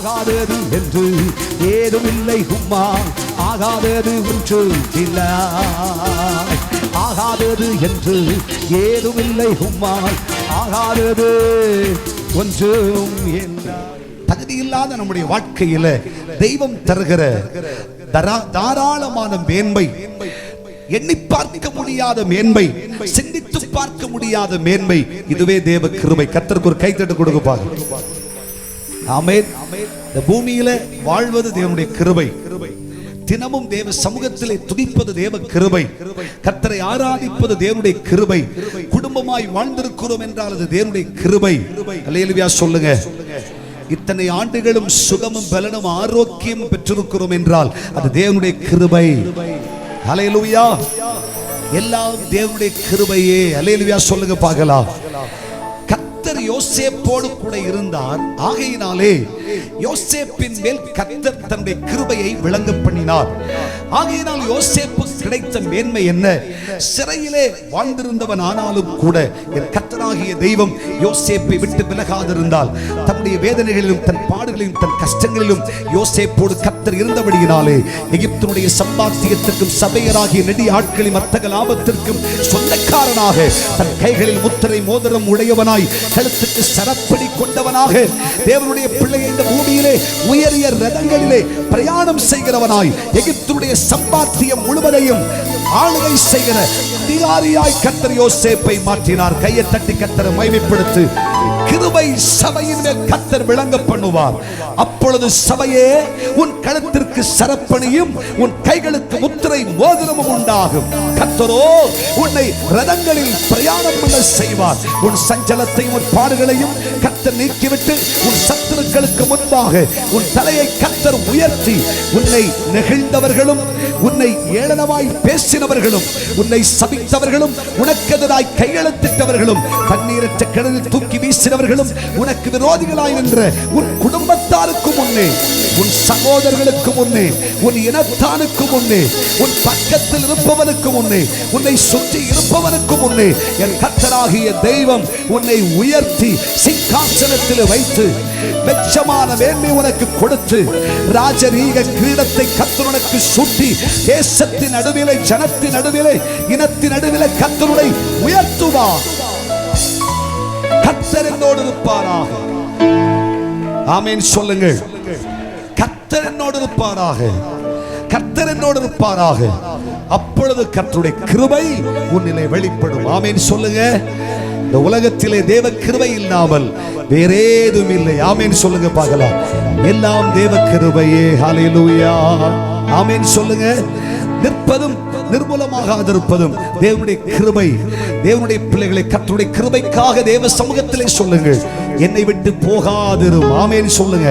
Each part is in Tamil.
ஆகாதது என்று ஏதும் இல்லை உம்மா, ஆகாதது ஒன்று இல்லை. ஆகாதது என்று ஏதும் இல்லை உம்மா, ஆகாதது ஒன்றும் இல்லை. தகுதி இல்லாத நம்முடைய வாழ்க்கையில தெய்வம் தருகிற தாராளமான மேன்மை, எண்ணி பார்க்க முடியாத மேன்மை, சிந்தித்து பார்க்க முடியாத மேன்மை, இதுவே தேவ கிருபை. கர்த்தருக்கு ஒரு கைத்தட்டு கொடுங்க பாருங்க. ஆமென். இந்த பூமியில வாழ்வது தேவனுடைய கிருபை. தினமும் தேவ சமூகத்திலே துதிப்பது தேவ கிருபை. கர்த்தரை ஆராதிப்பது தேவனுடைய கிருபை. குடும்பமாய் வாழ்ந்திருக்கிறோம் என்றால் அது தேவனுடைய கிருபை. அல்லேலூயா சொல்லுங்க. இத்தனை ஆண்டுகளும் சுகமும் பலனும் ஆரோக்கியம் பெற்றிருக்கிறோம் என்றால் அது தேவனுடைய கிருபை. அல்லேலூயா. எல்லாம் தேவனுடைய கிருபையே. அல்லேலூயா சொல்லுங்க பார்க்கலாம். கர்த்தர் யோசேப்போடு கூட இருந்தார். ஆகையினாலே யோசேப்பின் மேல் கர்த்தர் தன்னுடைய கிருபையை விளங்க பண்ணினார். ஆகையினால் யோசேப்பு கிடைத்த மேன்மை என்ன? சிறையிலே வாழ்ந்திருந்தவன் ஆனாலும் கூட என் கர்த்தராகிய தெய்வம் யோசேப்பை விட்டு விலகாதிருந்தால், தன்னுடைய வேதனைகளிலும் தன் பாடுகளிலும் தன் கஷ்டங்களிலும் யோசேப்போடு கர்த்தர் இருந்தபடியினாலே எகிப்தினுடைய சம்பாத்தியத்திற்கும் சபையராகிய நெடி ஆட்களின் வர்த்தக லாபத்திற்கும் சொந்தக்காரனாக, தன் கைகளில் முத்திரை மோதிரம் உடையவனாய், கழுத்துக்கு சரப்படி கொண்டவனாக, தேவனுடைய பிள்ளை இந்த பூமியிலே உயரிய ரதங்களிலே பிரயாணம் செய்கிறவனாய், எகிப்தினுடைய சம்பாத்தியம் முழுவதையும் ஆளுகை செய்கிற அதிகாரியாய் கர்த்தர் யோசேப்பை மாற்றினார். கையை தட்டி கர்த்தரை மகிமைப்படுத்து. கிருபை சபையின் மேல் கர்த்தர் விளங்க பண்ணுவார். அப்பொழுது சபையே உன் கழுத்திற்கு சரப்பணியும் உன் கைகளுக்கு முத்திரை மோதிரமும் உண்டாகும். கர்த்தரோ உன்னை ரதங்களில் பிரயாணம் பண்ண செய்வார். உன் சஞ்சலத்தையும் உன் பாடுகளையும் கர்த்தர் நீக்கிவிட்டு உன் சத்துருக்களுக்கு முன்பாக உன் தலையை கர்த்தர் உயர்த்தி, உன்னை நெகிழ்ந்தவர்களும் உன்னை ஏளனமாய் பேசினவர்களும் உன்னை சபித்தவர்களும் உனக்கெதிராய் கையெழுத்திட்டவர்களும் தண்ணீரற்ற கிணறில் தூக்கி வீசினவர்களும் உனக்கு விரோதிகளாய் நின்ற உன் குடும்பத்தாருக்கு முன்னே, உன் சகோதரர்களுக்கு முன்னே, உன் இனத்தானுக்கு முன்னே, உன் பக்கத்தில் இருப்பவனுக்கு முன்னே, உன்னை சுற்றி இருப்பவனுக்கு முன்னே என் கர்த்தராகிய தெய்வம் உன்னை உயர்த்தி சிங்காசனத்தில் வைத்து வெச்சமான மேன்மை உனக்கு கொடுத்து ராஜரீக கிரீடத்தை கர்த்தர் உனக்கு சூட்டி தேசத்தின் நடுவிலே, ஜனத்தின் நடுவிலே, இனத்தின் நடுவிலே கர்த்தரை உயர்த்துவார். கர்த்தர் என்னோடு இருப்பாராக. ஆமென் சொல்லுங்கள். கர்த்தர் என்னோடு இருப்பாராக. கர்த்தர் என்னோடு இருப்பாராக. அப்பொழுது கர்த்தருடைய கிருபை உன்னிலே வெளிப்படும். ஆமென் சொல்லுங்க. இந்த உலகத்திலே தேவ கிருபை இல்லாமல் வேறேதும் இல்லை. ஆமென் சொல்லுங்க பார்க்கலாம். எல்லாம் தேவ கிருபையே. ஹல்லேலூயா. ஆமென் சொல்லுங்க. நிற்பதும் நிர்மூலமாகாதிருப்பதும் தேவனுடைய கிருபை. தேவனுடைய பிள்ளைகளை கர்த்தருடைய கிருபைக்காக தேவ சமூகத்திலே சொல்லுங்கள், என்னை விட்டு போகாதிரும். ஆமென் சொல்லுங்க.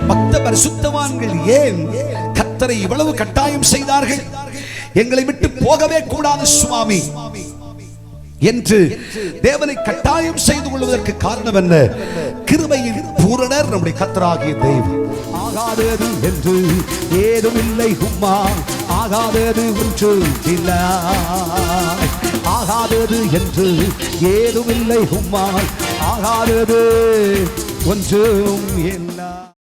பக்த பரிசுத்தவான்கள் ஏன் கர்த்தரை இவ்வளவு கட்டாயம் செய்தார்கள்? எங்களை விட்டு போகவே கூடாது சுவாமி என்று தேவனை கட்டாயம் செய்து கொள்வதற்கு காரணம் என்ன? கிருபையின் பூரணர் நம்முடைய கர்த்தராகிய தெய்வம். ஆகாதது என்று ஏதும் இல்லை உம்மா, ஆகாதது ஒன்று இல்லை. ஆகாதது என்று ஏதும் இல்லை உம்மா, ஆகாதது ஒன்றும் இல்லை.